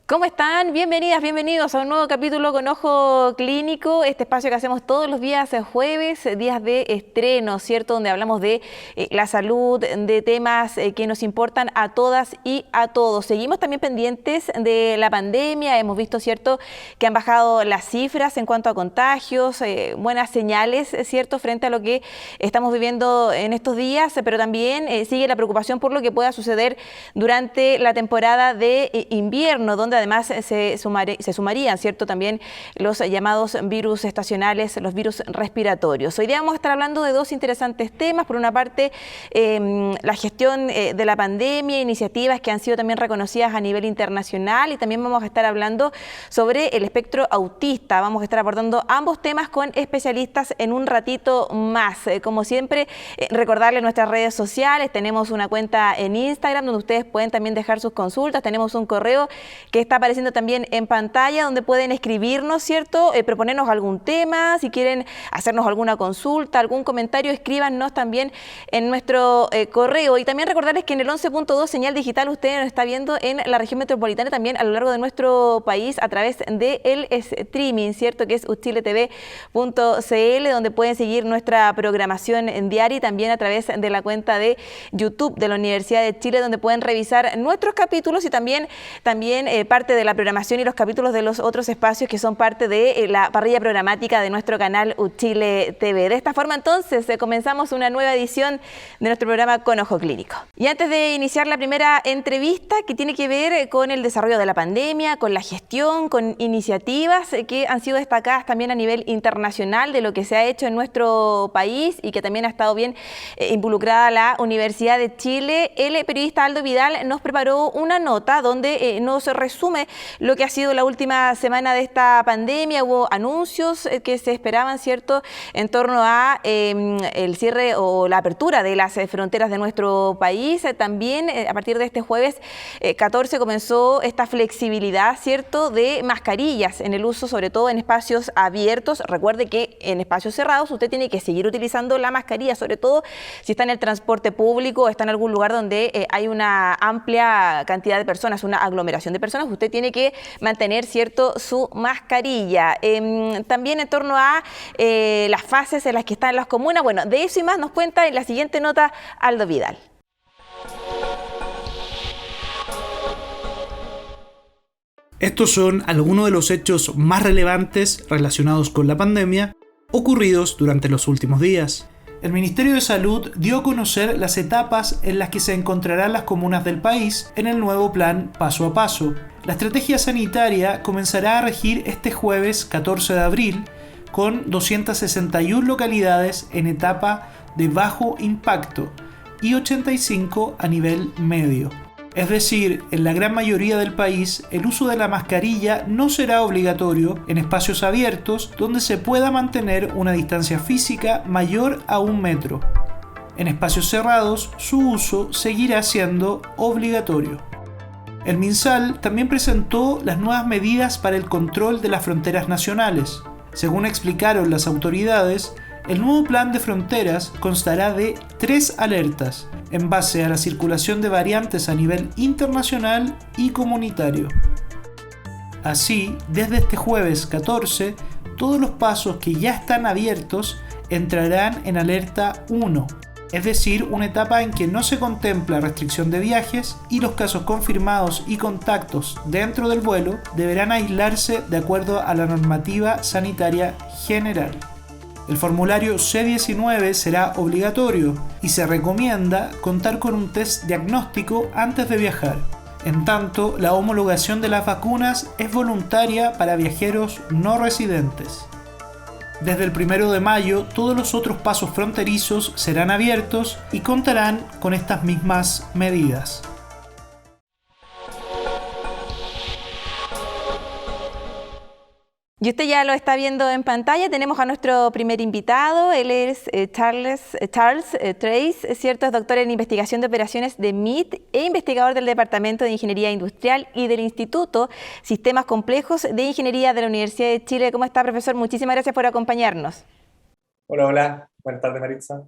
¿Cómo están? Bienvenidas, bienvenidos a un nuevo capítulo con Ojo Clínico, este espacio que hacemos todos los días jueves, días de estreno, ¿cierto? Donde hablamos de la salud, de temas que nos importan a todas y a todos. Seguimos también pendientes de la pandemia, hemos visto, ¿cierto?, que han bajado las cifras en cuanto a contagios, buenas señales, ¿cierto?, frente a lo que estamos viviendo en estos días, pero también sigue la preocupación por lo que pueda suceder durante la temporada de invierno, donde además se sumarían, ¿cierto?, también los llamados virus estacionales, los virus respiratorios. Hoy día vamos a estar hablando de dos interesantes temas. Por una parte, la gestión de la pandemia, iniciativas que han sido también reconocidas a nivel internacional, y también vamos a estar hablando sobre el espectro autista. Vamos a estar abordando ambos temas con especialistas en un ratito más. Como siempre, recordarles nuestras redes sociales. Tenemos una cuenta en Instagram donde ustedes pueden también dejar sus consultas. Tenemos un correo que está apareciendo también en pantalla, donde pueden escribirnos, ¿cierto?, proponernos algún tema, si quieren hacernos alguna consulta, algún comentario, escríbanos también en nuestro correo. Y también recordarles que en el 11.2 señal digital usted nos está viendo en la región metropolitana, también a lo largo de nuestro país a través del streaming, ¿cierto?, que es uchiletv.cl, donde pueden seguir nuestra programación en diaria, y también a través de la cuenta de YouTube de la Universidad de Chile, donde pueden revisar nuestros capítulos y también parte de la programación y los capítulos de los otros espacios que son parte de la parrilla programática de nuestro canal Uchile TV. De esta forma, entonces, comenzamos una nueva edición de nuestro programa Con Ojo Clínico. Y antes de iniciar la primera entrevista, que tiene que ver con el desarrollo de la pandemia, con la gestión, con iniciativas que han sido destacadas también a nivel internacional de lo que se ha hecho en nuestro país y que también ha estado bien involucrada la Universidad de Chile, el periodista Aldo Vidal nos preparó una nota donde nos resume lo que ha sido la última semana de esta pandemia. Hubo anuncios que se esperaban, ¿cierto?, en torno a el cierre o la apertura de las fronteras de nuestro país. También a partir de este jueves 14 comenzó esta flexibilidad, ¿cierto?, de mascarillas en el uso, sobre todo en espacios abiertos. Recuerde que en espacios cerrados usted tiene que seguir utilizando la mascarilla, sobre todo si está en el transporte público o está en algún lugar donde hay una amplia cantidad de personas, una aglomeración de personas. Usted tiene que mantener, ¿cierto?, su mascarilla. También en torno a las fases en las que están las comunas. Bueno, de eso y más nos cuenta en la siguiente nota Aldo Vidal. Estos son algunos de los hechos más relevantes relacionados con la pandemia ocurridos durante los últimos días. El Ministerio de Salud dio a conocer las etapas en las que se encontrarán las comunas del país en el nuevo plan Paso a Paso. La estrategia sanitaria comenzará a regir este jueves 14 de abril con 261 localidades en etapa de bajo impacto y 85 a nivel medio. Es decir, en la gran mayoría del país, el uso de la mascarilla no será obligatorio en espacios abiertos donde se pueda mantener una distancia física mayor a 1 metro. En espacios cerrados, su uso seguirá siendo obligatorio. El MinSal también presentó las nuevas medidas para el control de las fronteras nacionales. Según explicaron las autoridades, el nuevo plan de fronteras constará de 3 alertas en base a la circulación de variantes a nivel internacional y comunitario. Así, desde este jueves 14, todos los pasos que ya están abiertos entrarán en alerta 1, es decir, una etapa en que no se contempla restricción de viajes y los casos confirmados y contactos dentro del vuelo deberán aislarse de acuerdo a la normativa sanitaria general. El formulario C19 será obligatorio y se recomienda contar con un test diagnóstico antes de viajar. En tanto, la homologación de las vacunas es voluntaria para viajeros no residentes. Desde el 1 de mayo, todos los otros pasos fronterizos serán abiertos y contarán con estas mismas medidas. Y usted ya lo está viendo en pantalla. Tenemos a nuestro primer invitado. Él es Charles Trace, ¿cierto? Es doctor en investigación de operaciones de MIT e investigador del Departamento de Ingeniería Industrial y del Instituto Sistemas Complejos de Ingeniería de la Universidad de Chile. ¿Cómo está, profesor? Muchísimas gracias por acompañarnos. Hola, hola. Buenas tardes, Maritza.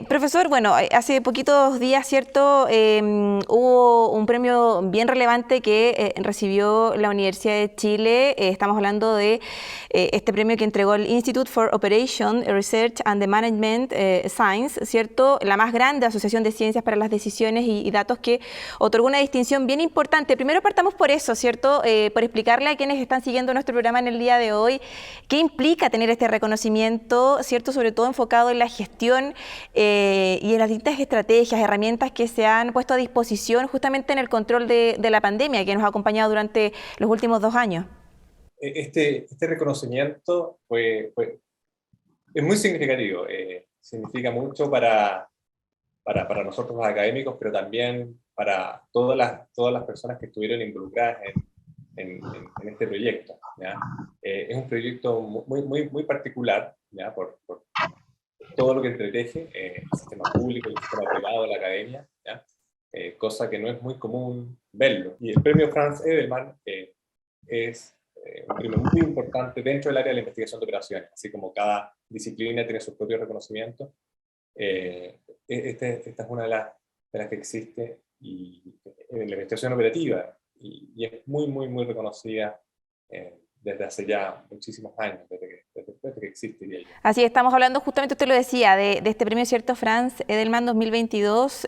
Profesor, bueno, hace poquitos días, ¿cierto? Hubo un premio bien relevante que recibió la Universidad de Chile. Estamos hablando de este premio que entregó el Institute for Operation, Research and the Management Science, ¿cierto? La más grande asociación de ciencias para las decisiones y datos, que otorgó una distinción bien importante. Primero partamos por eso, ¿cierto? Por explicarle a quienes están siguiendo nuestro programa en el día de hoy qué implica tener este reconocimiento, ¿cierto? Sobre todo enfocado en la gestión y en las distintas estrategias, herramientas que se han puesto a disposición justamente en el control de la pandemia que nos ha acompañado durante los últimos 2 años. Este reconocimiento es muy significativo. Significa mucho para nosotros los académicos, pero también para todas las personas que estuvieron involucradas en este proyecto, ¿ya? Es un proyecto muy particular, ¿ya? Por todo lo que entreteje el sistema público, el sistema privado, la academia, ¿ya? Cosa que no es muy común verlo. Y el premio Franz Edelman es un premio muy importante dentro del área de la investigación de operaciones, así como cada disciplina tiene su propio reconocimiento. Esta es una de las que existe en la investigación operativa y es muy reconocida desde hace ya muchísimos años, desde que existe, diría yo. Así estamos hablando, justamente usted lo decía, de este premio, ¿cierto? Franz Edelman 2022,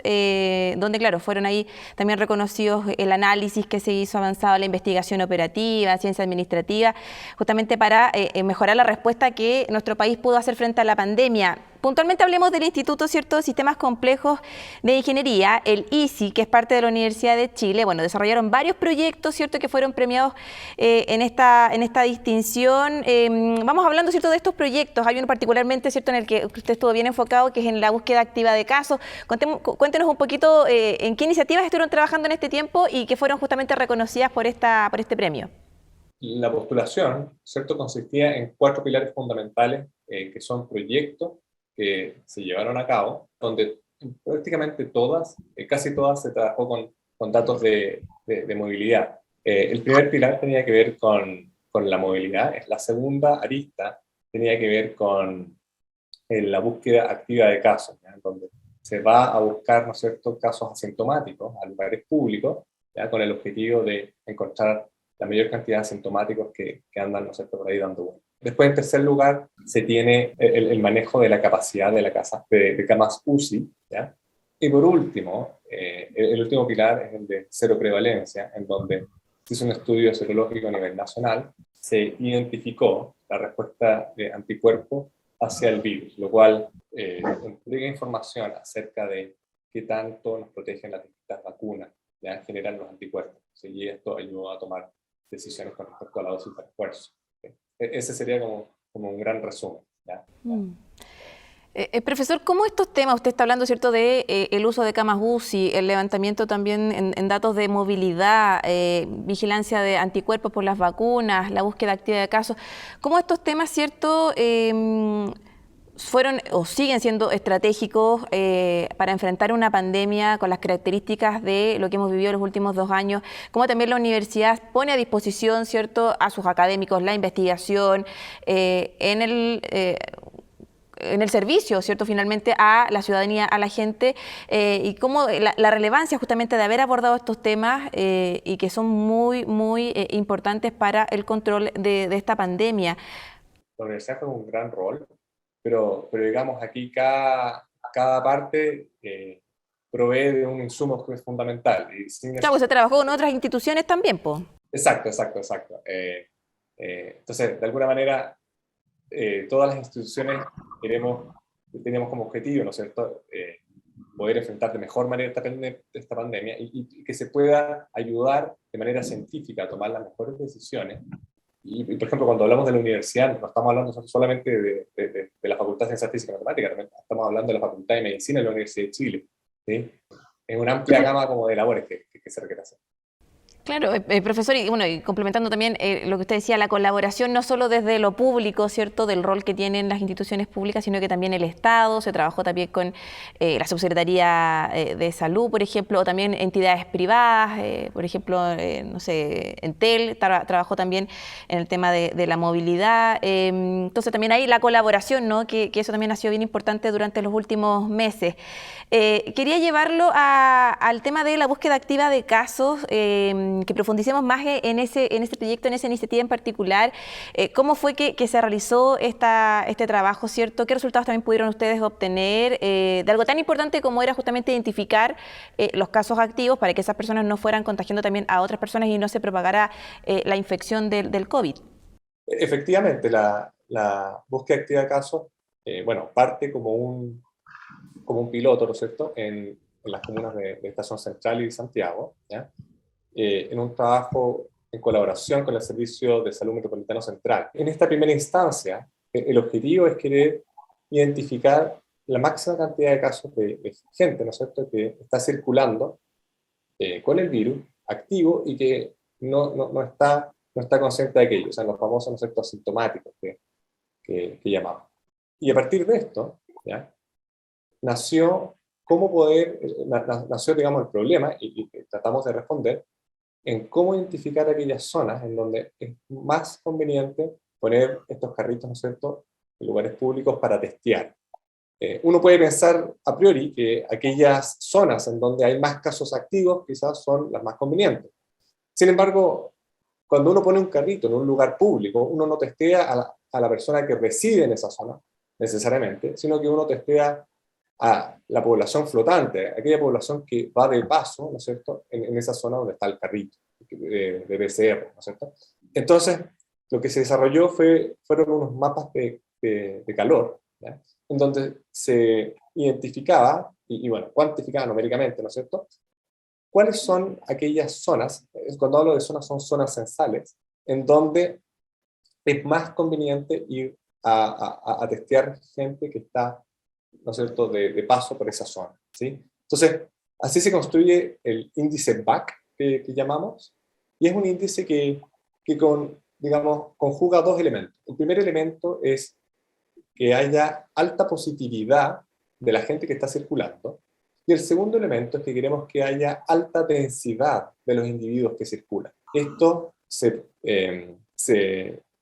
donde, claro, fueron ahí también reconocidos el análisis que se hizo avanzado, la investigación operativa, ciencia administrativa, justamente para mejorar la respuesta que nuestro país pudo hacer frente a la pandemia. Puntualmente hablemos del Instituto, ¿cierto?, de Sistemas Complejos de Ingeniería, el ISI, que es parte de la Universidad de Chile. Bueno, desarrollaron varios proyectos, ¿cierto?, que fueron premiados en esta distinción. Vamos hablando, ¿cierto?, de estos proyectos. Hay uno particularmente, ¿cierto?, en el que usted estuvo bien enfocado, que es en la búsqueda activa de casos. Cuéntenos un poquito en qué iniciativas estuvieron trabajando en este tiempo y que fueron justamente reconocidas por este premio. La postulación, ¿cierto?, consistía en 4 pilares fundamentales, que son proyectos que se llevaron a cabo, donde prácticamente casi todas se trabajó con datos de movilidad. El primer pilar tenía que ver con la movilidad, la segunda arista tenía que ver con la búsqueda activa de casos, ¿ya? Donde se va a buscar, ¿no es cierto?, casos asintomáticos a lugares públicos, ¿ya?, con el objetivo de encontrar la mayor cantidad de asintomáticos que andan, ¿no es cierto?, por ahí dando vueltas. Después, en tercer lugar, se tiene el manejo de la capacidad de camas UCI, ¿ya? Y por último, el último pilar es el de cero prevalencia, en donde se hizo un estudio serológico a nivel nacional, se identificó la respuesta de anticuerpos hacia el virus, lo cual entrega información acerca de qué tanto nos protegen las distintas vacunas, ¿ya?, generan los anticuerpos. Y esto ayudó a tomar decisiones con respecto a la dosis de refuerzo. Ese sería como un gran resumen, ¿ya? Profesor, ¿cómo estos temas, usted está hablando, ¿cierto?, de el uso de camas UCI, el levantamiento también en datos de movilidad, vigilancia de anticuerpos por las vacunas, la búsqueda activa de casos, ¿cómo estos temas, ¿cierto?, fueron o siguen siendo estratégicos para enfrentar una pandemia con las características de lo que hemos vivido los últimos 2 años? Cómo también la universidad pone a disposición, ¿cierto?, a sus académicos la investigación en el servicio, ¿cierto?, finalmente a la ciudadanía, a la gente, y cómo la relevancia justamente de haber abordado estos temas y que son muy importantes para el control de esta pandemia. La universidad juega un gran rol, pero digamos aquí cada parte provee de un insumo que es fundamental. Y sin Claro, se trabajó con otras instituciones también, pues. Exacto. Entonces, de alguna manera, todas las instituciones teníamos como objetivo, ¿no es cierto?, poder enfrentar de mejor manera esta pandemia y que se pueda ayudar de manera científica a tomar las mejores decisiones. Y, por ejemplo, cuando hablamos de la universidad, no estamos hablando solamente de la Facultad de Ciencias Físicas y Matemáticas, también estamos hablando de la Facultad de Medicina de la Universidad de Chile, ¿sí? Es una amplia gama como de labores que se requiere hacer. Claro, profesor, y bueno, y complementando también lo que usted decía, la colaboración no solo desde lo público, ¿cierto?, del rol que tienen las instituciones públicas, sino que también el Estado, se trabajó también con la Subsecretaría de Salud, por ejemplo, o también entidades privadas, por ejemplo, no sé, Entel trabajó también en el tema de la movilidad. Entonces también hay la colaboración, ¿no?, que eso también ha sido bien importante durante los últimos meses. Quería llevarlo al tema de la búsqueda activa de casos, que profundicemos más en ese proyecto, en esa iniciativa en particular. ¿Cómo fue que se realizó este trabajo, cierto? ¿Qué resultados también pudieron ustedes obtener de algo tan importante como era justamente identificar los casos activos para que esas personas no fueran contagiando también a otras personas y no se propagara la infección del COVID? Efectivamente, la búsqueda activa de casos, bueno, parte como un piloto, ¿no es cierto?, en las comunas de Estación Central y Santiago, ¿ya? En un trabajo en colaboración con el Servicio de Salud Metropolitano Central. En esta primera instancia, el objetivo es querer identificar la máxima cantidad de casos de gente, ¿no es cierto?, que está circulando con el virus activo y que no está consciente de aquello, o sea, los famosos, ¿no es cierto?, asintomáticos que llamamos. Y a partir de esto, ¿ya?, nació nació, digamos, el problema, y tratamos de responder en cómo identificar aquellas zonas en donde es más conveniente poner estos carritos, ¿no es cierto?, en lugares públicos para testear. Uno puede pensar a priori que aquellas zonas en donde hay más casos activos quizás son las más convenientes. Sin embargo, cuando uno pone un carrito en un lugar público, uno no testea a la persona que reside en esa zona, necesariamente, sino que uno testea a la población flotante, aquella población que va de paso, ¿no es cierto?, en esa zona donde está el carrito de PCR, ¿no es cierto? Entonces, lo que se desarrolló fueron unos mapas de calor, ¿ya?, en donde se identificaba, y bueno, cuantificaba numéricamente, ¿no es cierto?, cuáles son aquellas zonas, cuando hablo de zonas, son zonas censales, en donde es más conveniente ir a testear gente que está, ¿no es cierto?, de paso por esa zona, ¿sí? Entonces, así se construye el índice BAC, que llamamos, y es un índice digamos, conjuga dos elementos. El primer elemento es que haya alta positividad de la gente que está circulando, y el segundo elemento es que queremos que haya alta densidad de los individuos que circulan. Esto se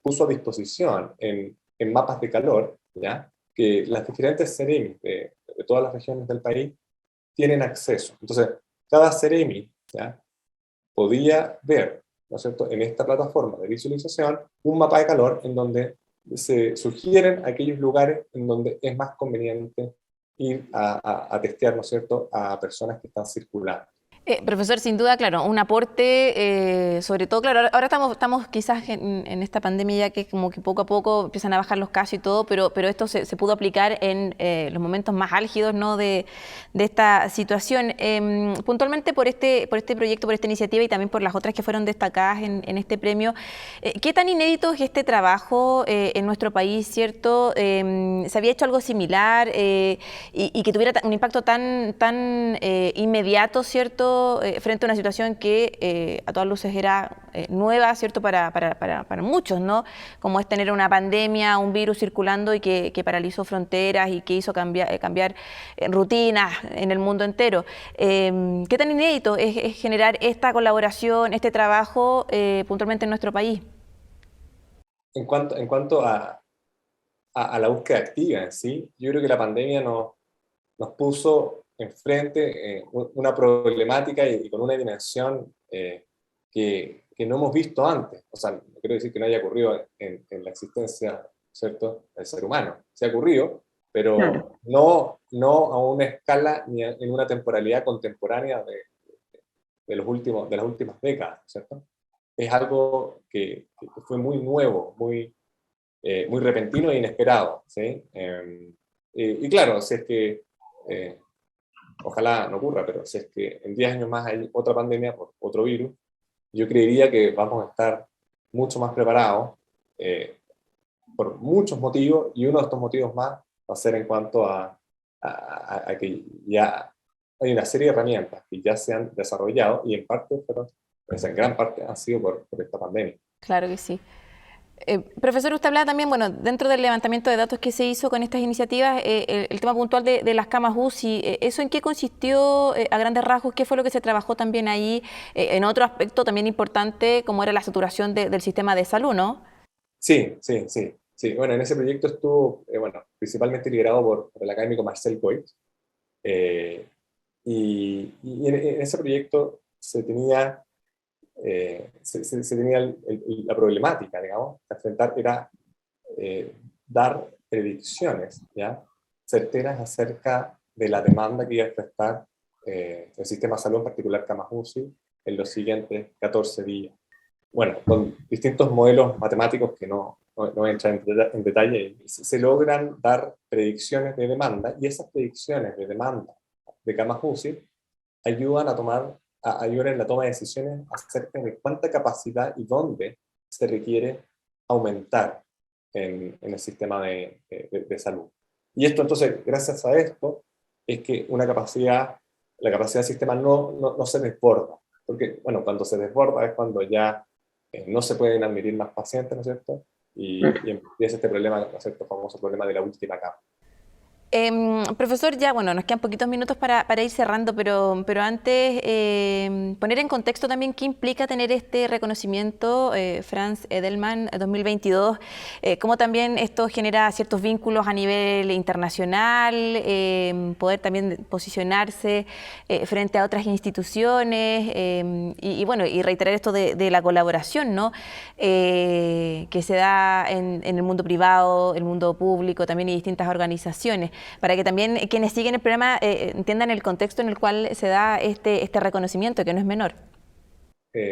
puso a disposición en mapas de calor, ¿ya?, que las diferentes Ceremis de todas las regiones del país tienen acceso. Entonces, cada Ceremi, ¿ya?, podía ver, ¿no es cierto?, en esta plataforma de visualización, un mapa de calor en donde se sugieren aquellos lugares en donde es más conveniente ir a testear, ¿no es cierto?, a personas que están circulando. Profesor, sin duda, claro, un aporte, sobre todo, claro, ahora estamos quizás en esta pandemia ya que como que poco a poco empiezan a bajar los casos y todo, pero esto se pudo aplicar en los momentos más álgidos, ¿no?, de esta situación. Puntualmente por este proyecto, por esta iniciativa y también por las otras que fueron destacadas en este premio, ¿qué tan inédito es este trabajo en nuestro país, cierto? ¿Se había hecho algo similar y que tuviera un impacto tan inmediato, cierto? Frente a una situación que a todas luces era nueva, ¿cierto?, para muchos, ¿no? Como es tener una pandemia, un virus circulando y que paralizó fronteras y que hizo cambiar rutinas en el mundo entero. ¿Qué tan inédito es generar esta colaboración, este trabajo puntualmente en nuestro país? En cuanto a la búsqueda activa en sí, yo creo que la pandemia nos puso enfrente una problemática y con una dimensión que no hemos visto antes. O sea, no quiero decir que no haya ocurrido en la existencia, ¿cierto?, del ser humano. Se ha ocurrido, pero no a una escala ni en una temporalidad contemporánea de las últimas décadas, ¿cierto? Es algo que fue muy nuevo, muy repentino e inesperado, ¿sí? Y claro, si es que ojalá no ocurra, pero si es que en 10 años más hay otra pandemia por otro virus, yo creería que vamos a estar mucho más preparados por muchos motivos, y uno de estos motivos más va a ser en cuanto a que ya hay una serie de herramientas que ya se han desarrollado y en parte fueron pues en gran parte han sido por esta pandemia. Claro que sí. Profesor, usted hablaba también, bueno, dentro del levantamiento de datos que se hizo con estas iniciativas, el tema puntual de las camas UCI, ¿eso en qué consistió a grandes rasgos? ¿Qué fue lo que se trabajó también ahí en otro aspecto también importante, como era la saturación del sistema de salud, ¿no? Sí. Bueno, en ese proyecto estuvo, principalmente liderado por el académico Marcel Goit. Y en ese proyecto se tenía la problemática, digamos, de enfrentar era dar predicciones, ¿ya?, certeras acerca de la demanda que iba a enfrentar el sistema de salud, en particular camas UCI, en los siguientes 14 días. Bueno, con distintos modelos matemáticos que no voy a entrar en detalle, se logran dar predicciones de demanda, y esas predicciones de demanda de camas UCI ayudan en la toma de decisiones acerca de cuánta capacidad y dónde se requiere aumentar en el sistema de salud. Y esto entonces, gracias a esto, es que la capacidad del sistema no se desborda. Porque, bueno, cuando se desborda es cuando ya no se pueden admitir más pacientes, ¿no es cierto? Y empieza este problema, ¿no es cierto?, famoso problema de la última capa. Profesor, ya bueno, nos quedan poquitos minutos para ir cerrando, pero antes poner en contexto también qué implica tener este reconocimiento Franz Edelman 2022, cómo también esto genera ciertos vínculos a nivel internacional, poder también posicionarse frente a otras instituciones y reiterar esto de la colaboración, ¿no? Que se da en el mundo privado, el mundo público también y distintas organizaciones, para que también quienes siguen el programa entiendan el contexto en el cual se da este reconocimiento, que no es menor.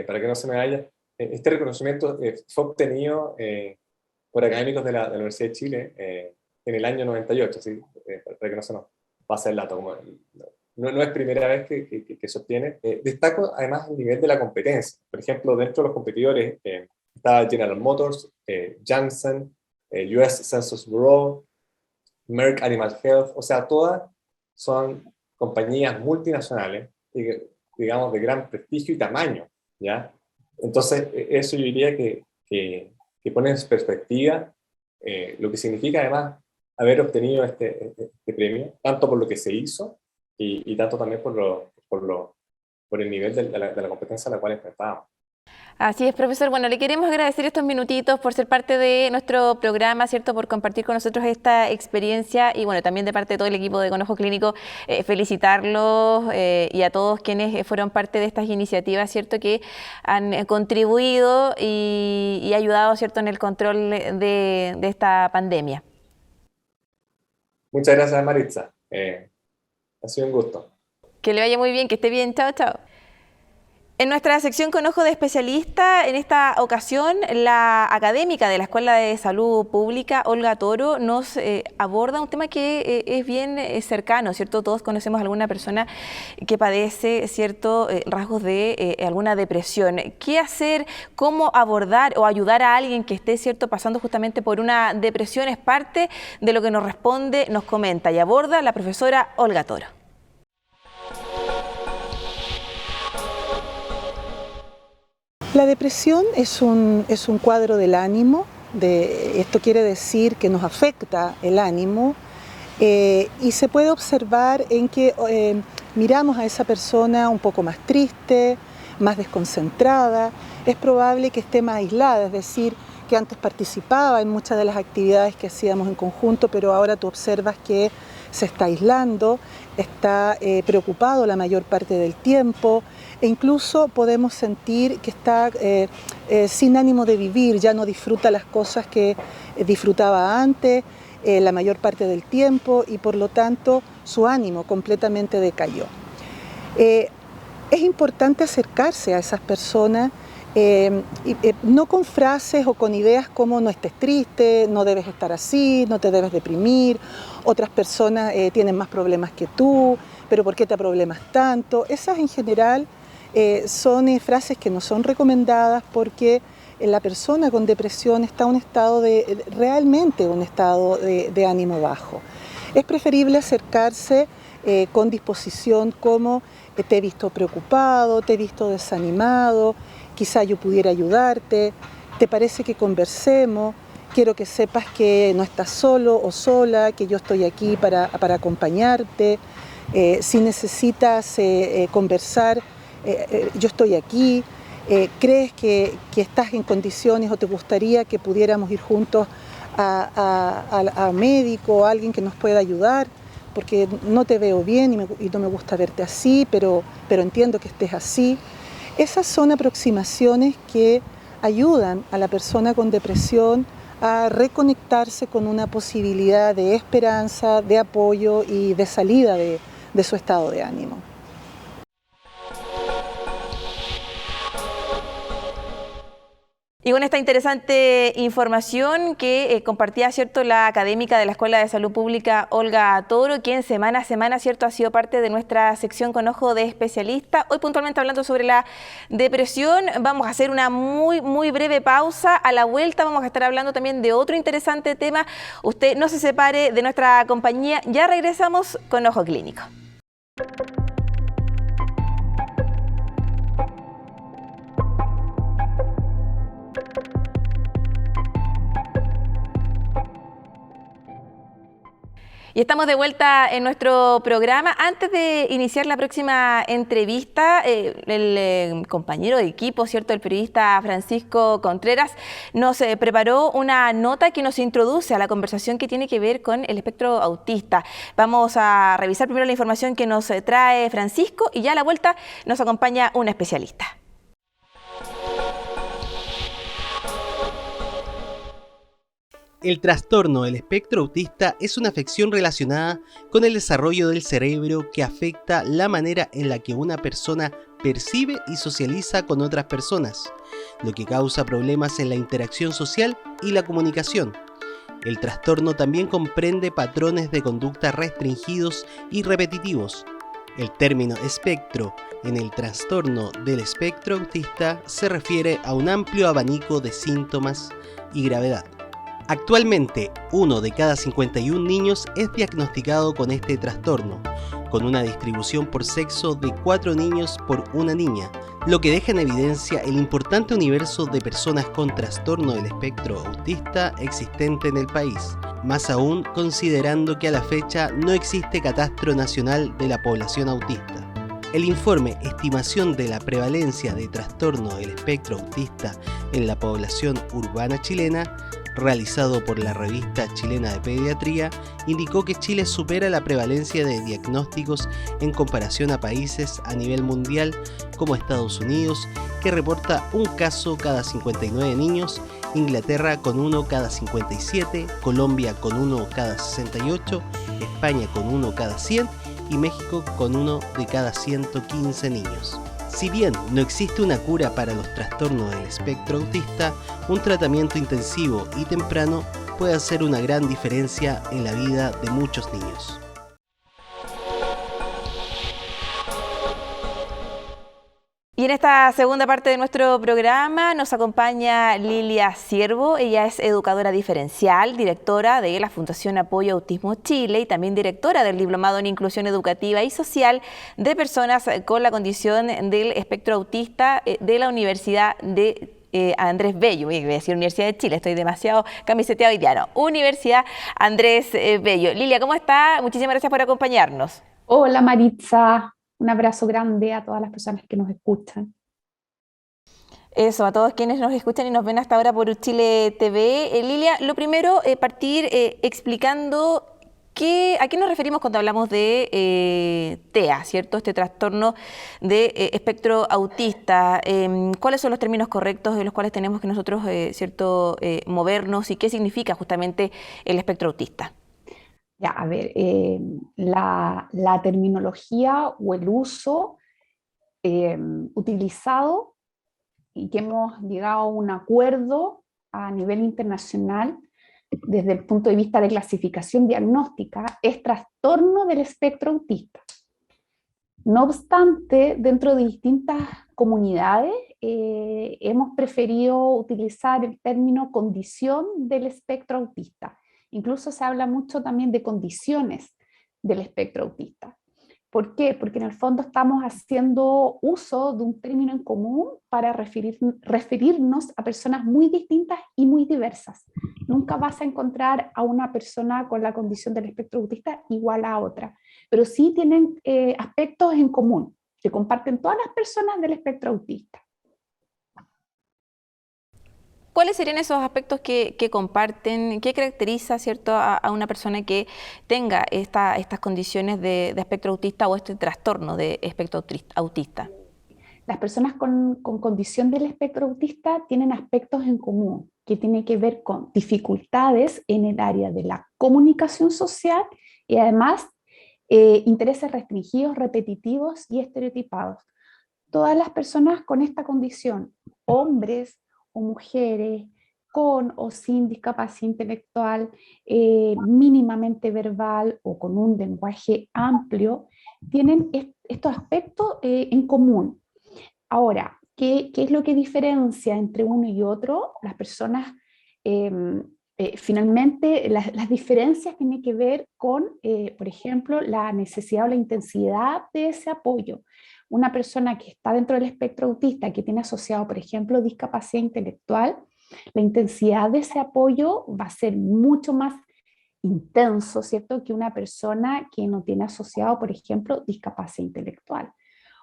Para que no se me vaya, este reconocimiento fue obtenido por académicos de la Universidad de Chile en el año 98, ¿sí? Para que no se nos pase el dato. No es primera vez que se obtiene. Destaco además el nivel de la competencia. Por ejemplo, dentro de los competidores está General Motors, Janssen, US Census Bureau, Merck Animal Health, o sea, todas son compañías multinacionales, digamos, de gran prestigio y tamaño, ¿ya? Entonces, eso yo diría que pone en perspectiva lo que significa además haber obtenido este premio, tanto por lo que se hizo y tanto también por el nivel de la competencia a la cual enfrentábamos. Así es, profesor. Bueno, le queremos agradecer estos minutitos por ser parte de nuestro programa, ¿cierto?, por compartir con nosotros esta experiencia y, bueno, también de parte de todo el equipo de Con Ojo Clínico, felicitarlos y a todos quienes fueron parte de estas iniciativas, ¿cierto?, que han contribuido y ayudado, ¿cierto?, en el control de esta pandemia. Muchas gracias, Maritza. Ha sido un gusto. Que le vaya muy bien, que esté bien. Chao, chao. En nuestra sección Con Ojo de Especialista, en esta ocasión, la académica de la Escuela de Salud Pública, Olga Toro, nos aborda un tema que es bien cercano, ¿cierto? Todos conocemos a alguna persona que padece ciertos rasgos de alguna depresión. ¿Qué hacer? ¿Cómo abordar o ayudar a alguien que esté, ¿cierto?, pasando justamente por una depresión? Es parte de lo que nos responde, nos comenta y aborda la profesora Olga Toro. La depresión es un cuadro del ánimo, esto quiere decir que nos afecta el ánimo y se puede observar en que miramos a esa persona un poco más triste, más desconcentrada, es probable que esté más aislada, es decir, que antes participaba en muchas de las actividades que hacíamos en conjunto, pero ahora tú observas que se está aislando, está preocupado la mayor parte del tiempo, e incluso podemos sentir que está sin ánimo de vivir, ya no disfruta las cosas que disfrutaba antes, la mayor parte del tiempo, y por lo tanto su ánimo completamente decayó. Es importante acercarse a esas personas, no con frases o con ideas como no estés triste, no debes estar así, no te debes deprimir, otras personas tienen más problemas que tú, pero ¿por qué te problemas tanto? Esas en general son frases que no son recomendadas porque la persona con depresión está en un estado realmente un estado de ánimo bajo. Es preferible acercarse con disposición como te he visto preocupado, te he visto desanimado, quizá yo pudiera ayudarte, te parece que conversemos, quiero que sepas que no estás solo o sola, que yo estoy aquí para acompañarte, si necesitas conversar, yo estoy aquí. ¿Crees que estás en condiciones o te gustaría que pudiéramos ir juntos a médico o a alguien que nos pueda ayudar? Porque no te veo bien y no me gusta verte así, pero entiendo que estés así. Esas son aproximaciones que ayudan a la persona con depresión a reconectarse con una posibilidad de esperanza, de apoyo y de salida de su estado de ánimo. Y con esta interesante información que compartía, ¿cierto?, la académica de la Escuela de Salud Pública, Olga Toro, quien semana a semana, ¿cierto?, ha sido parte de nuestra sección Con Ojo de Especialista. Hoy puntualmente hablando sobre la depresión, vamos a hacer una muy breve pausa. A la vuelta vamos a estar hablando también de otro interesante tema. Usted no se separe de nuestra compañía. Ya regresamos con Ojo Clínico. Y estamos de vuelta en nuestro programa. Antes de iniciar la próxima entrevista, el compañero de equipo, ¿cierto?, el periodista Francisco Contreras, nos preparó una nota que nos introduce a la conversación que tiene que ver con el espectro autista. Vamos a revisar primero la información que nos trae Francisco y ya a la vuelta nos acompaña un especialista. El trastorno del espectro autista es una afección relacionada con el desarrollo del cerebro que afecta la manera en la que una persona percibe y socializa con otras personas, lo que causa problemas en la interacción social y la comunicación. El trastorno también comprende patrones de conducta restringidos y repetitivos. El término espectro en el trastorno del espectro autista se refiere a un amplio abanico de síntomas y gravedad. Actualmente, 1 de cada 51 niños es diagnosticado con este trastorno, con una distribución por sexo de 4 niños por una niña, lo que deja en evidencia el importante universo de personas con trastorno del espectro autista existente en el país, más aún considerando que a la fecha no existe catastro nacional de la población autista. El informe Estimación de la prevalencia de trastorno del espectro autista en la población urbana chilena, realizado por la Revista Chilena de Pediatría, indicó que Chile supera la prevalencia de diagnósticos en comparación a países a nivel mundial como Estados Unidos, que reporta un caso cada 59 niños, Inglaterra con 1 cada 57, Colombia con 1 cada 68, España con 1 cada 100 y México con 1 de cada 115 niños. Si bien no existe una cura para los trastornos del espectro autista, un tratamiento intensivo y temprano puede hacer una gran diferencia en la vida de muchos niños. Y en esta segunda parte de nuestro programa nos acompaña Lilia Ciervo. Ella es educadora diferencial, directora de la Fundación Apoyo Autismo Chile y también directora del Diplomado en Inclusión Educativa y Social de Personas con la Condición del Espectro Autista de la Universidad de Andrés Bello. Voy a decir Universidad de Chile, estoy demasiado camiseteado hoy día, no. Universidad Andrés Bello. Lilia, ¿cómo está? Muchísimas gracias por acompañarnos. Hola Maritza. Un abrazo grande a todas las personas que nos escuchan. Eso, a todos quienes nos escuchan y nos ven hasta ahora por Chile TV. Lilia, lo primero, partir explicando a qué nos referimos cuando hablamos de TEA, ¿cierto? Este trastorno de espectro autista. ¿Cuáles son los términos correctos en los cuales tenemos que nosotros, ¿cierto?, movernos y qué significa justamente el espectro autista? Ya, a ver, la terminología o el uso utilizado y que hemos llegado a un acuerdo a nivel internacional desde el punto de vista de clasificación diagnóstica es trastorno del espectro autista. No obstante, dentro de distintas comunidades hemos preferido utilizar el término condición del espectro autista. Incluso se habla mucho también de condiciones del espectro autista. ¿Por qué? Porque en el fondo estamos haciendo uso de un término en común para referirnos a personas muy distintas y muy diversas. Nunca vas a encontrar a una persona con la condición del espectro autista igual a otra, pero sí tienen aspectos en común que comparten todas las personas del espectro autista. ¿Cuáles serían esos aspectos que comparten? ¿Qué caracteriza, cierto, a una persona que tenga estas condiciones de espectro autista o este trastorno de espectro autista? Las personas con condición del espectro autista tienen aspectos en común que tienen que ver con dificultades en el área de la comunicación social y además intereses restringidos, repetitivos y estereotipados. Todas las personas con esta condición, hombres o mujeres, con o sin discapacidad intelectual, mínimamente verbal o con un lenguaje amplio, tienen estos aspectos en común. Ahora, ¿qué es lo que diferencia entre uno y otro? Las personas, finalmente, las diferencias tienen que ver con, por ejemplo, la necesidad o la intensidad de ese apoyo. Una persona que está dentro del espectro autista, que tiene asociado, por ejemplo, discapacidad intelectual, la intensidad de ese apoyo va a ser mucho más intenso, ¿cierto?, que una persona que no tiene asociado, por ejemplo, discapacidad intelectual.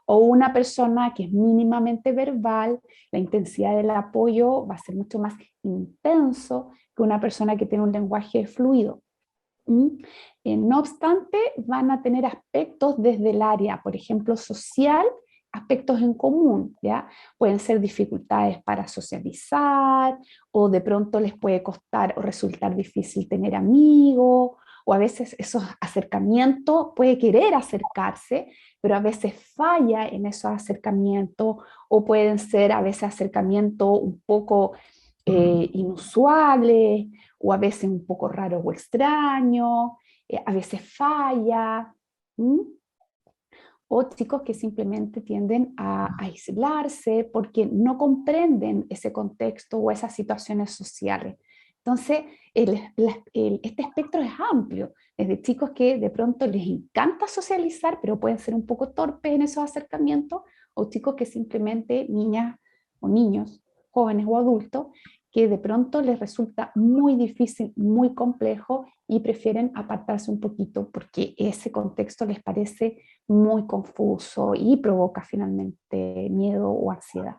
O una persona que es mínimamente verbal, la intensidad del apoyo va a ser mucho más intenso que una persona que tiene un lenguaje fluido. No obstante, van a tener aspectos desde el área, por ejemplo, social, aspectos en común, ¿ya? Pueden ser dificultades para socializar, o de pronto les puede costar o resultar difícil tener amigos, o a veces esos acercamientos, puede querer acercarse, pero a veces falla en esos acercamientos, o pueden ser a veces acercamientos un poco inusuales, o a veces un poco raros o extraños, a veces falla, o chicos que simplemente tienden a aislarse porque no comprenden ese contexto o esas situaciones sociales. Entonces, este espectro es amplio, desde chicos que de pronto les encanta socializar, pero pueden ser un poco torpes en esos acercamientos, o chicos que simplemente, niñas o niños, jóvenes o adultos, que de pronto les resulta muy difícil, muy complejo y prefieren apartarse un poquito porque ese contexto les parece muy confuso y provoca finalmente miedo o ansiedad.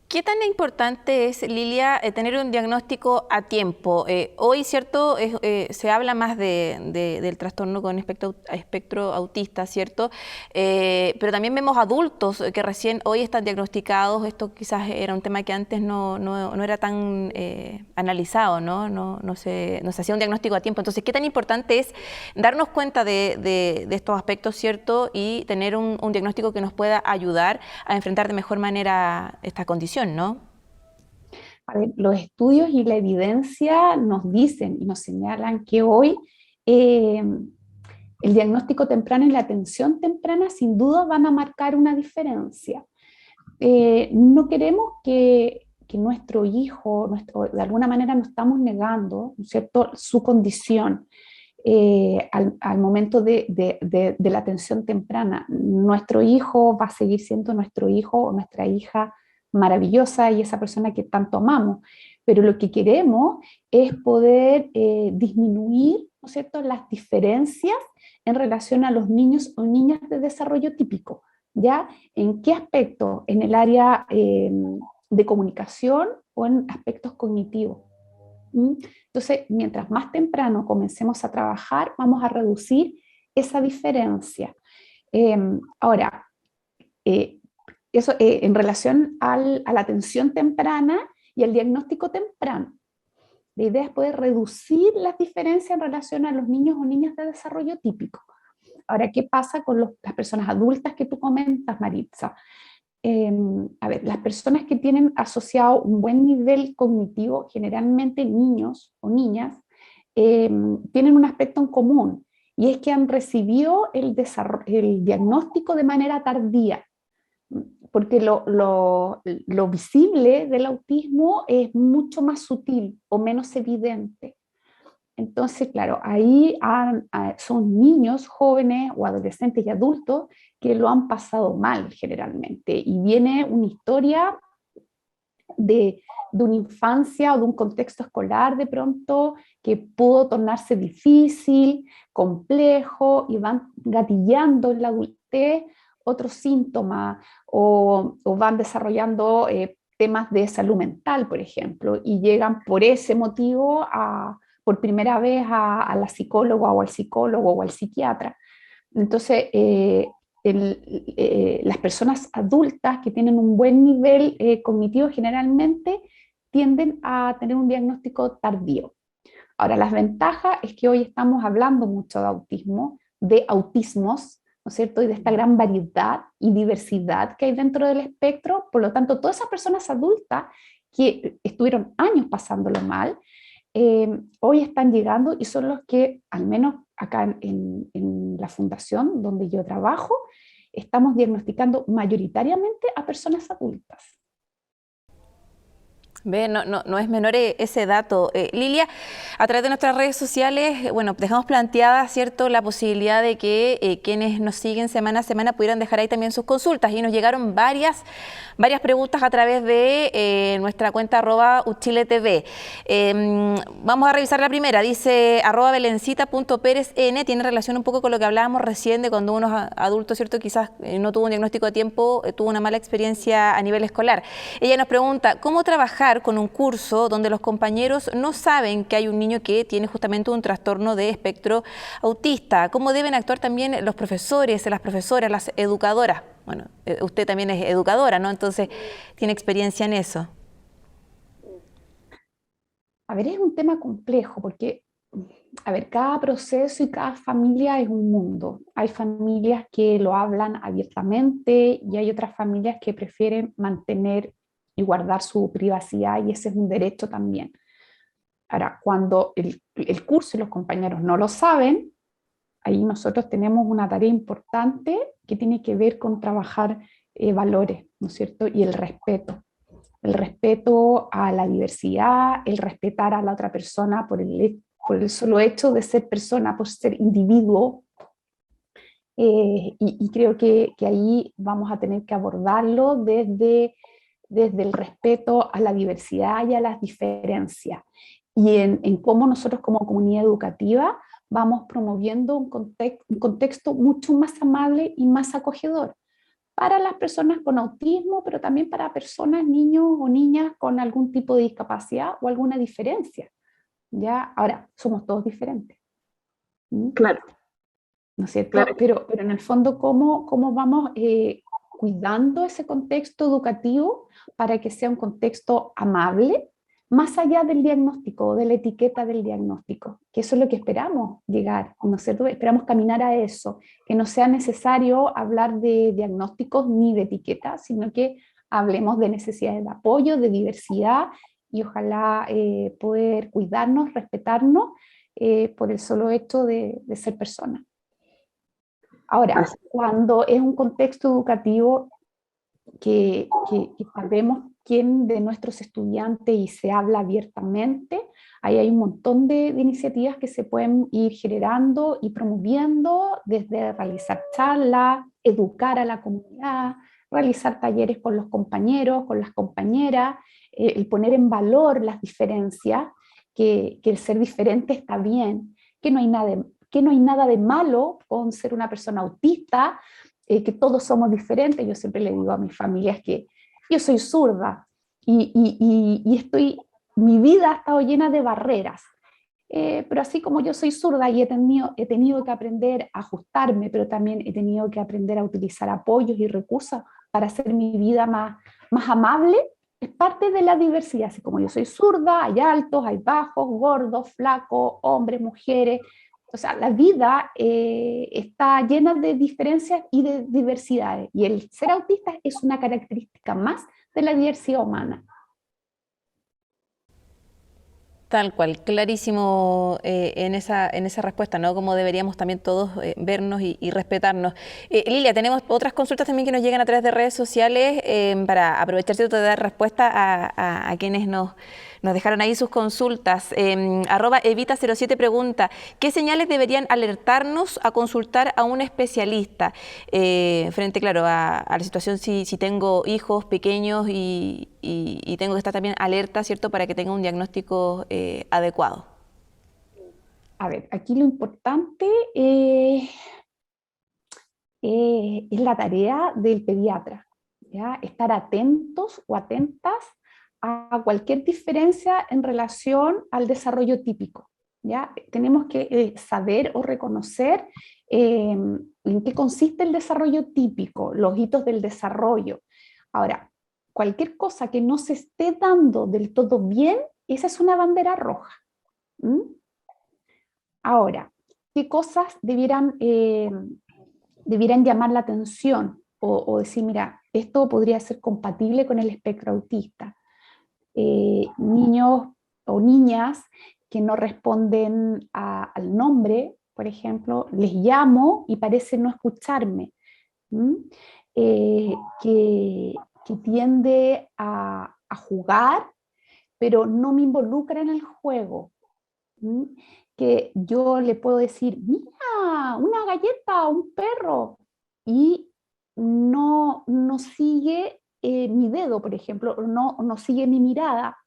¿Qué tan importante es, Lilia, tener un diagnóstico a tiempo? Hoy, ¿cierto? Se habla más del trastorno con espectro autista, ¿cierto? Pero también vemos adultos que recién hoy están diagnosticados. Esto quizás era un tema que antes no era tan analizado, ¿no? No se hacía un diagnóstico a tiempo. Entonces, ¿qué tan importante es darnos cuenta de estos aspectos, ¿cierto? Y tener un diagnóstico que nos pueda ayudar a enfrentar de mejor manera esta condición, ¿no? A ver, los estudios y la evidencia nos dicen y nos señalan que hoy el diagnóstico temprano y la atención temprana sin duda van a marcar una diferencia. No queremos que nuestro hijo, de alguna manera no estamos negando, ¿no es cierto?, su condición al momento de la atención temprana. Nuestro hijo va a seguir siendo nuestro hijo o nuestra hija maravillosa y esa persona que tanto amamos, pero lo que queremos es poder disminuir, ¿no es cierto?, las diferencias en relación a los niños o niñas de desarrollo típico. ¿Ya? ¿En qué aspecto? En el área de comunicación o en aspectos cognitivos. Entonces, mientras más temprano comencemos a trabajar, vamos a reducir esa diferencia. Ahora, eso en relación a la atención temprana y al diagnóstico temprano. La idea es poder reducir las diferencias en relación a los niños o niñas de desarrollo típico. Ahora, ¿qué pasa con las personas adultas que tú comentas, Maritza? A ver, las personas que tienen asociado un buen nivel cognitivo, generalmente niños o niñas, tienen un aspecto en común, y es que han recibido el diagnóstico de manera tardía, porque lo visible del autismo es mucho más sutil o menos evidente. Entonces, claro, ahí son niños, jóvenes o adolescentes y adultos que lo han pasado mal generalmente, y viene una historia de una infancia o de un contexto escolar de pronto que pudo tornarse difícil, complejo, y van gatillando en la adultez otros síntomas, o van desarrollando temas de salud mental, por ejemplo, y llegan por ese motivo por primera vez a la psicóloga o al psicólogo o al psiquiatra. Entonces, las personas adultas que tienen un buen nivel cognitivo generalmente tienden a tener un diagnóstico tardío. Ahora, las ventajas es que hoy estamos hablando mucho de autismo, de autismos, ¿no es cierto? Y de esta gran variedad y diversidad que hay dentro del espectro. Por lo tanto, todas esas personas adultas que estuvieron años pasándolo mal, hoy están llegando y son los que, al menos acá en la fundación donde yo trabajo, estamos diagnosticando mayoritariamente a personas adultas. Ve, no es menor ese dato. Lilia, a través de nuestras redes sociales, bueno, dejamos planteada, ¿cierto?, la posibilidad de que quienes nos siguen semana a semana pudieran dejar ahí también sus consultas, y nos llegaron varias preguntas a través de nuestra cuenta @uchiletv. Vamos a revisar la primera. Dice @belencita.perezn, tiene relación un poco con lo que hablábamos recién de cuando uno es adulto, ¿cierto?, quizás no tuvo un diagnóstico a tiempo, tuvo una mala experiencia a nivel escolar. Ella nos pregunta, ¿cómo trabajar con un curso donde los compañeros no saben que hay un niño que tiene justamente un trastorno de espectro autista? ¿Cómo deben actuar también los profesores, las profesoras, las educadoras? Bueno, usted también es educadora, ¿no? Entonces, ¿tiene experiencia en eso? A ver, es un tema complejo porque, a ver, cada proceso y cada familia es un mundo. Hay familias que lo hablan abiertamente y hay otras familias que prefieren mantener y guardar su privacidad, y ese es un derecho también. Ahora, cuando el curso y los compañeros no lo saben, ahí nosotros tenemos una tarea importante que tiene que ver con trabajar valores, ¿no es cierto? Y el respeto. El respeto a la diversidad, el respetar a la otra persona por el solo hecho de ser persona, por ser individuo. Y creo que ahí vamos a tener que abordarlo desde el respeto a la diversidad y a las diferencias, y en cómo nosotros como comunidad educativa vamos promoviendo un contexto mucho más amable y más acogedor para las personas con autismo, pero también para personas, niños o niñas con algún tipo de discapacidad o alguna diferencia. ¿Ya? Ahora, somos todos diferentes. ¿Mm? Claro. ¿No es cierto? Claro. Pero en el fondo, ¿cómo vamos cuidando ese contexto educativo para que sea un contexto amable, más allá del diagnóstico, de la etiqueta del diagnóstico? Que eso es lo que esperamos llegar, ¿no es cierto? Esperamos caminar a eso, que no sea necesario hablar de diagnósticos ni de etiquetas, sino que hablemos de necesidades de apoyo, de diversidad, y ojalá poder cuidarnos, respetarnos por el solo hecho de ser personas. Ahora, cuando es un contexto educativo que sabemos quién de nuestros estudiantes y se habla abiertamente, ahí hay un montón de iniciativas que se pueden ir generando y promoviendo, desde realizar charlas, educar a la comunidad, realizar talleres con los compañeros, con las compañeras, el poner en valor las diferencias, que el ser diferente está bien, que no hay nada de malo con ser una persona autista, que todos somos diferentes. Yo siempre le digo a mis familias que yo soy zurda y mi vida ha estado llena de barreras, pero así como yo soy zurda y he tenido que aprender a ajustarme, pero también he tenido que aprender a utilizar apoyos y recursos para hacer mi vida más amable. Es parte de la diversidad. Así como yo soy zurda, hay altos, hay bajos, gordos, flacos, hombres, mujeres. O sea, la vida está llena de diferencias y de diversidades, y el ser autista es una característica más de la diversidad humana. Tal cual, clarísimo en esa respuesta, ¿no? Como deberíamos también todos vernos y respetarnos. Lilia, tenemos otras consultas también que nos llegan a través de redes sociales para aprovechar, ¿cierto?, de dar respuesta a quienes nos dejaron ahí sus consultas. @evita07 pregunta, ¿qué señales deberían alertarnos a consultar a un especialista frente, claro, a la situación si tengo hijos pequeños y tengo que estar también alerta, ¿cierto?, para que tenga un diagnóstico adecuado? A ver, aquí lo importante es la tarea del pediatra, ¿ya? Estar atentos o atentas a cualquier diferencia en relación al desarrollo típico, ¿ya? Tenemos que saber o reconocer en qué consiste el desarrollo típico, los hitos del desarrollo. Ahora, cualquier cosa que no se esté dando del todo bien, esa es una bandera roja. ¿Mm? Ahora, ¿qué cosas debieran llamar la atención o decir, mira, esto podría ser compatible con el espectro autista? Niños o niñas que no responden al nombre, por ejemplo, les llamo y parece no escucharme, que tiende a jugar, pero no me involucra en el juego, que yo le puedo decir, mira, una galleta, un perro, y no sigue mi dedo, por ejemplo, no sigue mi mirada,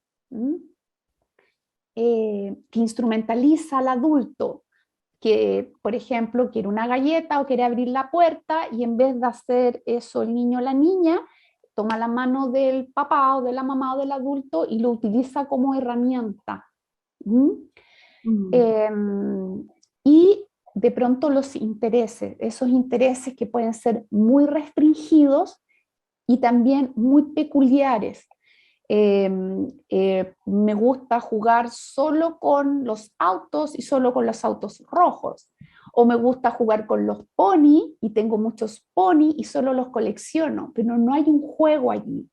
que instrumentaliza al adulto, que, por ejemplo, quiere una galleta o quiere abrir la puerta y en vez de hacer eso el niño o la niña, toma la mano del papá o de la mamá o del adulto y lo utiliza como herramienta. Y de pronto los intereses, esos intereses que pueden ser muy restringidos y también muy peculiares. Me gusta jugar solo con los autos y solo con los autos rojos, o me gusta jugar con los pony y tengo muchos pony y solo los colecciono, pero no hay un juego allí.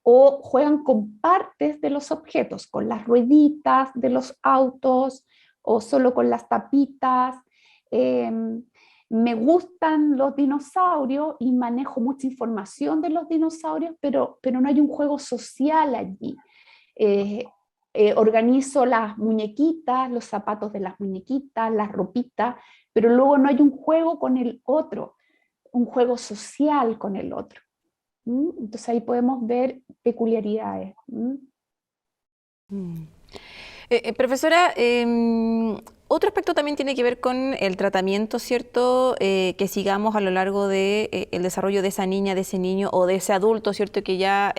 O juegan con partes de los objetos, con las rueditas de los autos o solo con las tapitas. Me gustan los dinosaurios y manejo mucha información de los dinosaurios, pero no hay un juego social allí. Organizo las muñequitas, los zapatos de las muñequitas, las ropitas, pero luego no hay un juego con el otro, un juego social con el otro. Entonces ahí podemos ver peculiaridades. Profesora, otro aspecto también tiene que ver con el tratamiento, ¿cierto? Que sigamos a lo largo de el desarrollo de esa niña, de ese niño o de ese adulto, ¿cierto? Que ya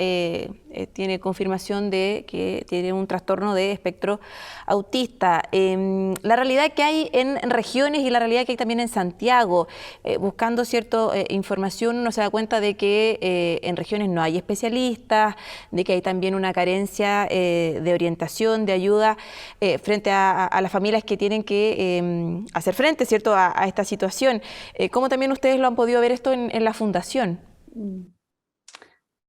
tiene confirmación de que tiene un trastorno de espectro autista. La realidad que hay en regiones y la realidad que hay también en Santiago, buscando, ¿cierto? Información, uno se da cuenta de que en regiones no hay especialistas, de que hay también una carencia de orientación, de ayuda frente a las familias que tienen que hacer frente, ¿cierto?, a esta situación. ¿Cómo también ustedes lo han podido ver esto en la Fundación?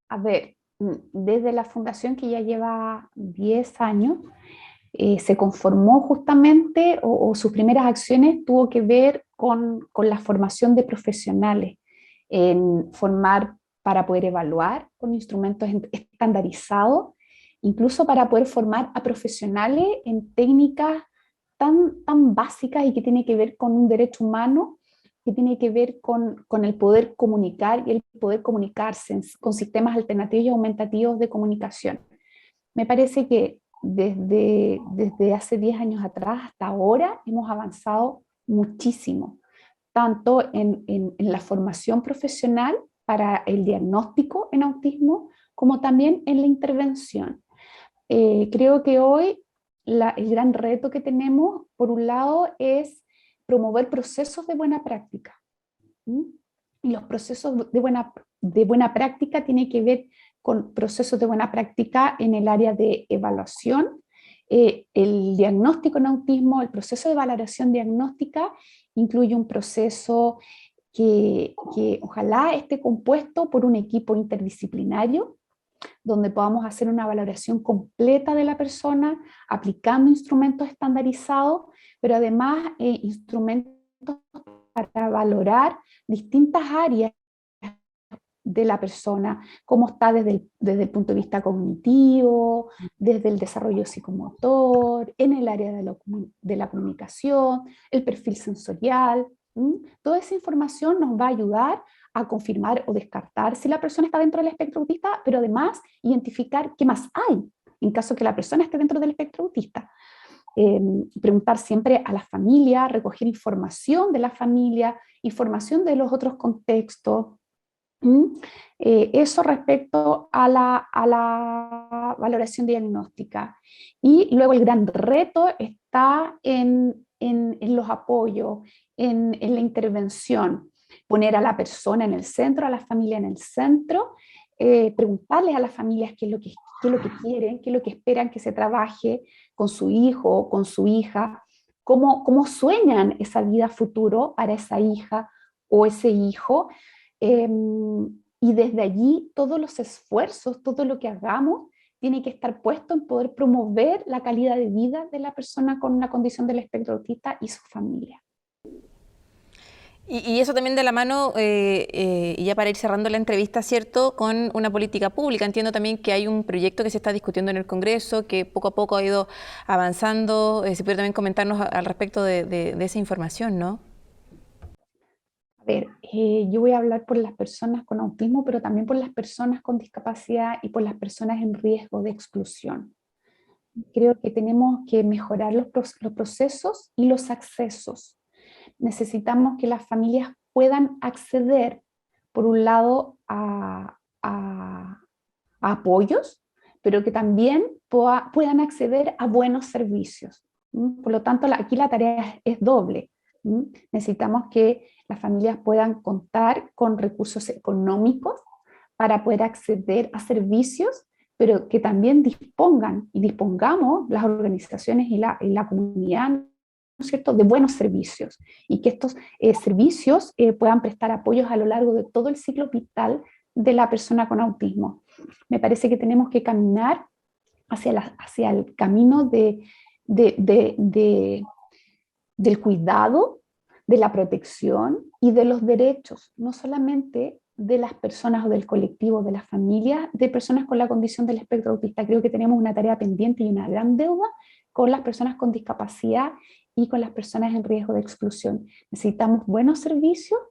A ver, desde la Fundación, que ya lleva 10 años, se conformó justamente, o sus primeras acciones tuvo que ver con la formación de profesionales, en formar para poder evaluar con instrumentos estandarizados, incluso para poder formar a profesionales en técnicas tan básicas y que tiene que ver con un derecho humano, que tiene que ver con el poder comunicar y el poder comunicarse con sistemas alternativos y aumentativos de comunicación. Me parece que desde hace 10 años atrás hasta ahora hemos avanzado muchísimo, tanto en la formación profesional para el diagnóstico en autismo, como también en la intervención. Creo que hoy el gran reto que tenemos, por un lado, es promover procesos de buena práctica. Y los procesos de buena práctica tienen que ver con procesos de buena práctica en el área de evaluación. El diagnóstico en autismo, el proceso de valoración diagnóstica, incluye un proceso que ojalá esté compuesto por un equipo interdisciplinario donde podamos hacer una valoración completa de la persona, aplicando instrumentos estandarizados, pero además instrumentos para valorar distintas áreas de la persona, cómo está desde el punto de vista cognitivo, desde el desarrollo psicomotor, en el área de la comunicación, el perfil sensorial. Toda esa información nos va a ayudar a confirmar o descartar si la persona está dentro del espectro autista, pero además identificar qué más hay en caso que la persona esté dentro del espectro autista. Preguntar siempre a la familia, recoger información de la familia, información de los otros contextos. Eso respecto a la valoración diagnóstica. Y luego el gran reto está en los apoyos, en la intervención, poner a la persona en el centro, a la familia en el centro, preguntarles a las familias qué es lo que quieren, qué es lo que esperan que se trabaje con su hijo o con su hija, cómo sueñan esa vida futuro para esa hija o ese hijo. Y desde allí todos los esfuerzos, todo lo que hagamos tiene que estar puesto en poder promover la calidad de vida de la persona con una condición del espectro autista y su familia. Y eso también de la mano, y ya para ir cerrando la entrevista, ¿cierto?, con una política pública. Entiendo también que hay un proyecto que se está discutiendo en el Congreso, que poco a poco ha ido avanzando. Si puede también comentarnos al respecto de esa información, ¿no? A ver, yo voy a hablar por las personas con autismo, pero también por las personas con discapacidad y por las personas en riesgo de exclusión. Creo que tenemos que mejorar los procesos y los accesos. Necesitamos que las familias puedan acceder, por un lado, a apoyos, pero que también puedan acceder a buenos servicios. Por lo tanto, aquí la tarea es doble. Necesitamos que las familias puedan contar con recursos económicos para poder acceder a servicios, pero que también dispongamos las organizaciones y la comunidad, ¿no es cierto?, de buenos servicios, y que estos servicios puedan prestar apoyos a lo largo de todo el ciclo vital de la persona con autismo. Me parece que tenemos que caminar hacia el camino del cuidado, de la protección y de los derechos, no solamente de las personas o del colectivo, de las familias, de personas con la condición del espectro autista. Creo que tenemos una tarea pendiente y una gran deuda con las personas con discapacidad y con las personas en riesgo de exclusión. Necesitamos buenos servicios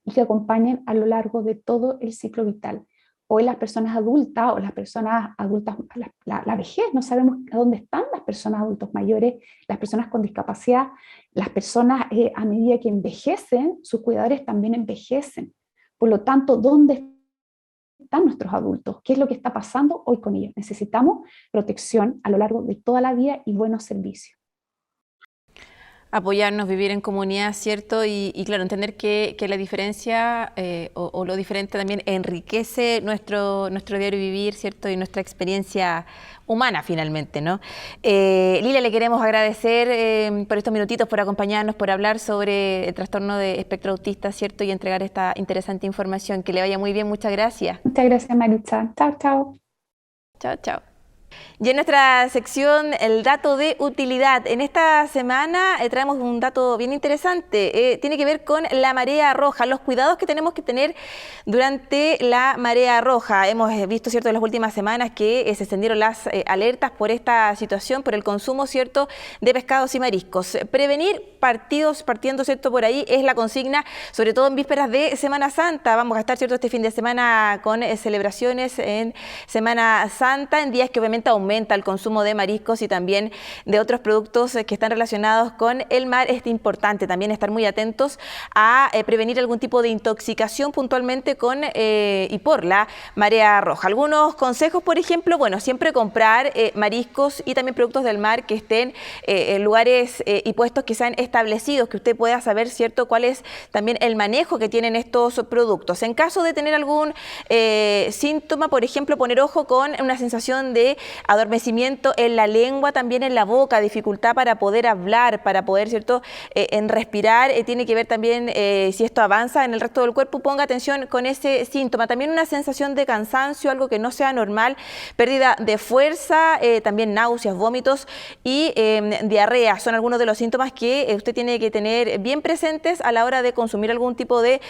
y que acompañen a lo largo de todo el ciclo vital. Hoy las personas adultas o las personas adultas, la vejez, no sabemos dónde están las personas adultos mayores, las personas con discapacidad, las personas a medida que envejecen, sus cuidadores también envejecen. Por lo tanto, ¿dónde están nuestros adultos? ¿Qué es lo que está pasando hoy con ellos? Necesitamos protección a lo largo de toda la vida y buenos servicios. Apoyarnos, vivir en comunidad, ¿cierto? Y claro, entender que la diferencia o lo diferente también enriquece nuestro diario vivir, ¿cierto? Y nuestra experiencia humana finalmente, ¿no? Lilia, le queremos agradecer por estos minutitos, por acompañarnos, por hablar sobre el trastorno de espectro autista, ¿cierto? Y entregar esta interesante información. Que le vaya muy bien, muchas gracias. Muchas gracias, Maritza. Chao, chao. Chao, chao. Y en nuestra sección, el dato de utilidad. En esta semana traemos un dato bien interesante. Tiene que ver con la marea roja, los cuidados que tenemos que tener durante la marea roja. Hemos visto, ¿cierto?, en las últimas semanas que se extendieron las alertas por esta situación, por el consumo, ¿cierto?, de pescados y mariscos. Prevenir partiendo, ¿cierto?, por ahí es la consigna, sobre todo en vísperas de Semana Santa. Vamos a estar, ¿cierto?, este fin de semana con celebraciones en Semana Santa, en días que obviamente aumenta el consumo de mariscos y también de otros productos que están relacionados con el mar. Es importante también estar muy atentos a prevenir algún tipo de intoxicación puntualmente con y por la marea roja. Algunos consejos, por ejemplo, bueno, siempre comprar mariscos y también productos del mar que estén en lugares y puestos que sean establecidos, que usted pueda saber, ¿cierto?, cuál es también el manejo que tienen estos productos. En caso de tener algún síntoma, por ejemplo, poner ojo con una sensación de adormecimiento en la lengua, también en la boca, dificultad para poder hablar, para poder, ¿cierto?, en respirar. Tiene que ver también si esto avanza en el resto del cuerpo, ponga atención con ese síntoma. También una sensación de cansancio, algo que no sea normal, pérdida de fuerza, también náuseas, vómitos y diarrea. Son algunos de los síntomas que usted tiene que tener bien presentes a la hora de consumir algún tipo de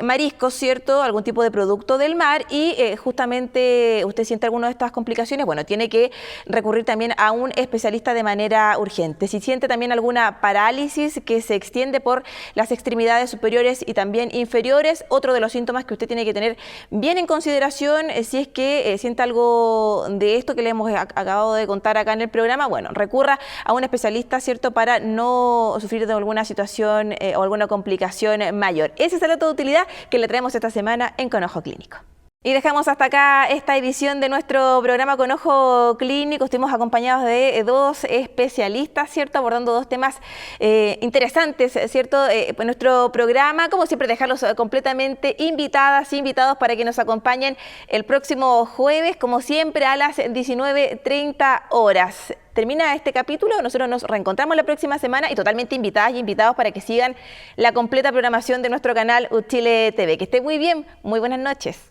marisco, ¿cierto?, algún tipo de producto del mar, y justamente usted siente alguna de estas complicaciones, bueno, tiene que recurrir también a un especialista de manera urgente. Si siente también alguna parálisis que se extiende por las extremidades superiores y también inferiores, otro de los síntomas que usted tiene que tener bien en consideración, si es que siente algo de esto que le hemos acabado de contar acá en el programa, bueno, recurra a un especialista, ¿cierto?, para no sufrir de alguna situación o alguna complicación mayor. Ese es el dato de utilidad que le traemos esta semana en Con Ojo Clínico. Y dejamos hasta acá esta edición de nuestro programa Con Ojo Clínico. Estuvimos acompañados de dos especialistas, ¿cierto?, abordando dos temas interesantes, ¿cierto?, en nuestro programa. Como siempre, dejarlos completamente invitadas y invitados para que nos acompañen el próximo jueves, como siempre, a las 19:30 horas. Termina este capítulo, nosotros nos reencontramos la próxima semana y totalmente invitadas y invitados para que sigan la completa programación de nuestro canal UChile TV. Que esté muy bien, muy buenas noches.